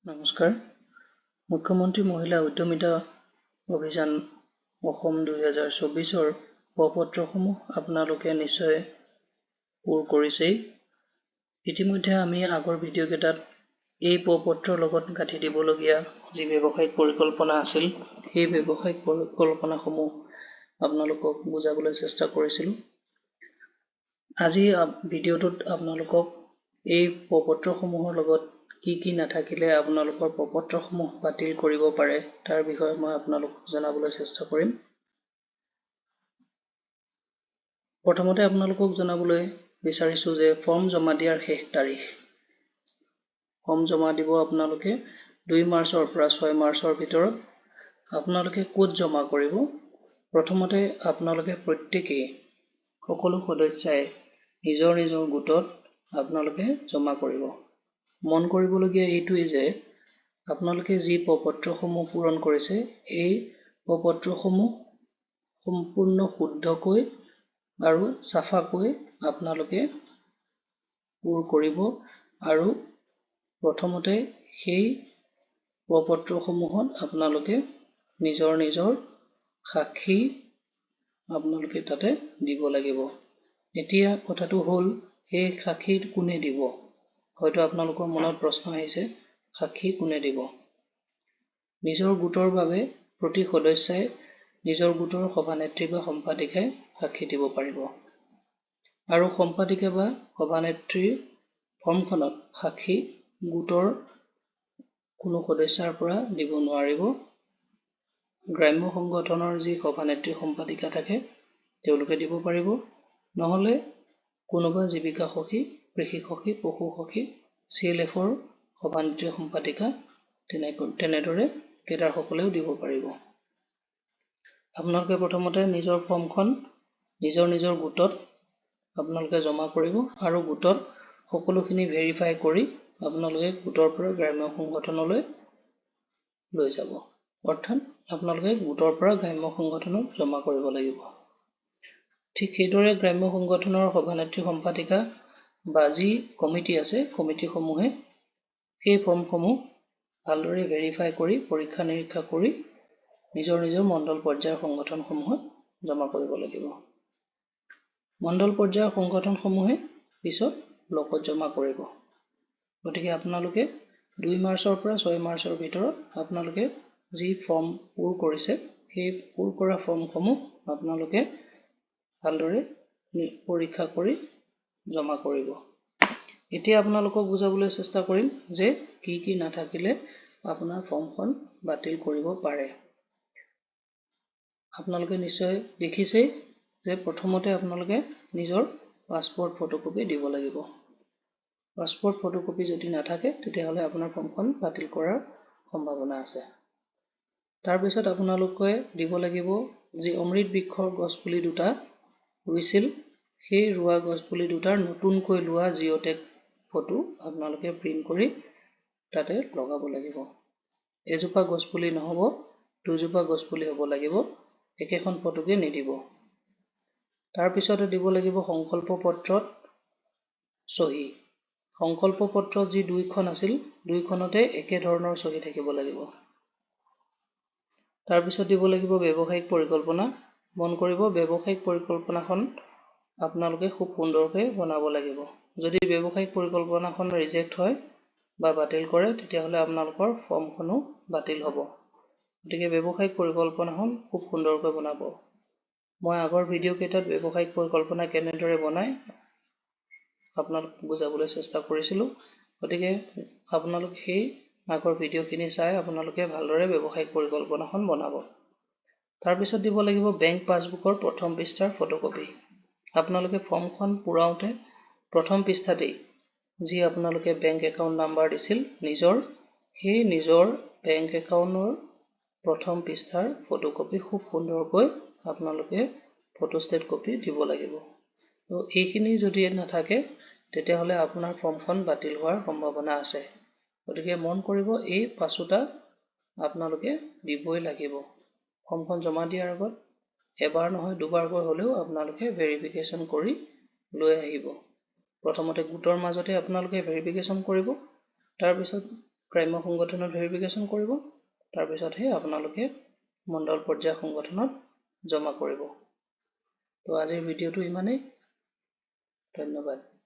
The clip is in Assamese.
নমস্কাৰ মুখ্যমন্ত্ৰী মহিলা উদ্যমিতা অভিযান অসম 2024 পত্ৰসমূহ আপোনালোকে নিশ্চয় পূৰ কৰিছেই ইতিমধ্যে আমি আগৰ ভিডিঅ' কেইটাত এই পত্ৰৰ লগত গাঁঠি দিবলগীয়া যি ব্যৱসায়িক পৰিকল্পনা আছিল সেই ব্যৱসায়িক পৰিকল্পনাসমূহ আপোনালোকক বুজাবলৈ চেষ্টা কৰিছিলোঁ আজি ভিডিঅ'টোত আপোনালোকক এই পত্ৰসমূহৰ লগত কি নাথাকিলে আপোনালোকৰ পত্ৰসমূহ বাতিল কৰিব পাৰে তাৰ বিষয়ে মই আপোনালোকক জনাবলৈ চেষ্টা কৰিম প্ৰথমতে আপোনালোকক জনাবলৈ বিচাৰিছো যে ফৰ্ম জমা দিয়াৰ শেষ তাৰিখ ফৰ্ম জমা দিব আপোনালোকে 2 মাৰ্চৰ পৰা 6 মাৰ্চৰ ভিতৰত আপোনালোকে ক'ত জমা কৰিব প্ৰথমতে আপোনালোকে প্ৰত্যেকই সকলো সদস্যই নিজৰ গোটত আপোনালোকে জমা কৰিব মন কৰিবলগীয়া এইটোৱে যে আপোনালোকে যি পত্ৰসমূহ পূৰণ কৰিছে এই পত্ৰসমূহ সম্পূৰ্ণ শুদ্ধকৈ আৰু সাফাকৈ আপোনালোকে পূৰ কৰিব আৰু প্ৰথমতে সেই পত্ৰসমূহত আপোনালোকে নিজৰ সাক্ষী আপোনালোকে তাতে দিব লাগিব এতিয়া কথাটো হ'ল সেই সাক্ষী কোনে দিব হয়তো আপোনালোকৰ মনত প্ৰশ্ন আহিছে সাক্ষী কোনে দিব নিজৰ গোটৰ বাবে প্ৰতি সদস্যই নিজৰ গোটৰ সভানেত্ৰী বা সম্পাদিকাই সাক্ষী দিব পাৰিব আৰু সম্পাদিকা বা সভানেত্ৰীৰ ফৰ্মখনত সাক্ষী গোটৰ কোনো সদস্যৰ পৰা দিব নোৱাৰিব গ্ৰাম্য সংগঠনৰ যি সভানেত্ৰী সম্পাদিকা থাকে তেওঁলোকে দিব পাৰিব নহলে কোনোবা জীৱিকা সখী কৃষি সখী পশু সখী CLFৰ সভানেত্ৰী সম্পাদিকা তেনেদৰে কেডাৰ সকলেও দিব পাৰিব আপোনালোকে প্ৰথমতে নিজৰ ফৰ্মখন নিজৰ গোটত আপোনালোকে জমা কৰিব আৰু গোটত সকলোখিনি ভেৰিফাই কৰি আপোনালোকে গোটৰ পৰা গ্ৰাম্য সংগঠনলৈ লৈ যাব অৰ্থাৎ আপোনালোকে গোটৰ পৰা গ্ৰাম্য সংগঠনত জমা কৰিব লাগিব ঠিক সেইদৰে গ্ৰাম্য সংগঠনৰ সভানেত্ৰী সম্পাদিকা বা যি কমিটি আছে কমিটিসমূহে সেই ফৰ্মসমূহ ভালদৰে ভেৰিফাই কৰি পৰীক্ষা নিৰীক্ষা কৰি নিজৰ মণ্ডল পৰ্যায়ৰ সংগঠনসমূহত জমা কৰিব লাগিব মণ্ডল পৰ্যায়ৰ সংগঠনসমূহে পিছত ব্লকত জমা কৰিব গতিকে আপোনালোকে 2 মাৰ্চৰ পৰা 6 মাৰ্চৰ ভিতৰত আপোনালোকে যি ফৰ্ম পূৰ কৰিছে সেই পূৰ কৰা ফৰ্মসমূহ আপোনালোকে ভালদৰে পৰীক্ষা কৰি জমা কৰিব এতিয়া আপোনালোকক বুজাবলৈ চেষ্টা কৰিম যে কি নাথাকিলে আপোনাৰ ফৰ্মখন বাতিল কৰিব পাৰে আপোনালোকে নিশ্চয় দেখিছে যে প্ৰথমতে আপোনালোকে নিজৰ পাছপোৰ্ট ফটোকপি দিব লাগিব পাছপোৰ্ট ফটোকপি যদি নাথাকে তেতিয়াহলে আপোনাৰ ফৰ্মখন বাতিল কৰাৰ সম্ভাৱনা আছে তাৰ পিছত আপোনালোকে দিব লাগিব যে অমৃত বৃক্ষৰ গছপুলি দুটা ৰুইছিল সেই ৰুৱা গছপুলি দুটাৰ নতুনকৈ লোৱা জিঅ'টেগ ফটো আপোনালোকে প্ৰিন্ট কৰি তাতে লগাব লাগিব এজোপা গছপুলি নহব দুজোপা গছপুলি হ'ব লাগিব একেখন ফটোকে নিদিব তাৰ পিছতে দিব লাগিব সংকল্প পত্ৰত সহি সংকল্প পত্ৰত যি দুইখন আছিল দুইখনতে একে ধৰণৰ সহি থাকিব লাগিব তাৰ পিছত দিব লাগিব ব্যৱসায়িক পৰিকল্পনা মন কৰিব ব্যৱসায়িক পৰিকল্পনাখন আপোনালোকে খুব সুন্দৰকৈ বনাব লাগিব যদি ব্যৱসায়িক পৰিকল্পনাখন ৰিজেক্ট হয় বা বাতিল কৰে তেতিয়াহলে আপোনালোকৰ ফৰ্মখনো বাতিল হ'ব গতিকে ব্যৱসায়িক পৰিকল্পনাখন খুব সুন্দৰকৈ বনাব মই আগৰ ভিডিঅ' কেইটাত ব্যৱসায়িক পৰিকল্পনা কেনেদৰে বনাই আপোনালোক বুজাবলৈ চেষ্টা কৰিছিলো গতিকে আপোনালোক সেই আগৰ ভিডিঅ'খিনি চাই আপোনালোকে ভালদৰে ব্যৱসায়িক পৰিকল্পনাখন বনাব তাৰ পিছত দিব লাগিব বেংক পাছবুকৰ প্ৰথম পৃষ্ঠাৰ ফটোকপি আপোনালোকে ফৰ্মখন পুৰাওতে প্ৰথম পৃষ্ঠাতেই যি আপোনালোকে বেংক একাউণ্ট নাম্বাৰ দিছিল সেই নিজৰ বেংক একাউণ্টৰ প্ৰথম পৃষ্ঠাৰ ফটোকপি খুব সুন্দৰকৈ আপোনালোকে ফটোষ্টেট কপি দিব লাগিব তো এইখিনি যদি নাথাকে তেতিয়াহলে আপোনাৰ ফৰ্মখন বাতিল হোৱাৰ সম্ভাৱনা আছে গতিকে মন কৰিব এই পাঁচোটা আপোনালোকে দিবই লাগিব ফৰ্মখন জমা দিয়াৰ আগত এবাৰ নহয় দুবাৰকৈ হলেও আপোনালোকে ভেৰিফিকেশ্যন কৰি লৈ আহিব প্ৰথমতে গোটৰ মাজতে আপোনালোকে ভেৰিফিকেশ্যন কৰিব তাৰ পিছত গ্ৰাম্য সংগঠনত ভেৰিফিকেশ্যন কৰিব, তাৰপিছতহে আপোনালোকে মণ্ডল পৰ্যায় সংগঠনত জমা কৰিব। তো আজিৰ ভিডিঅ'টো ইমানেই। ধন্যবাদ।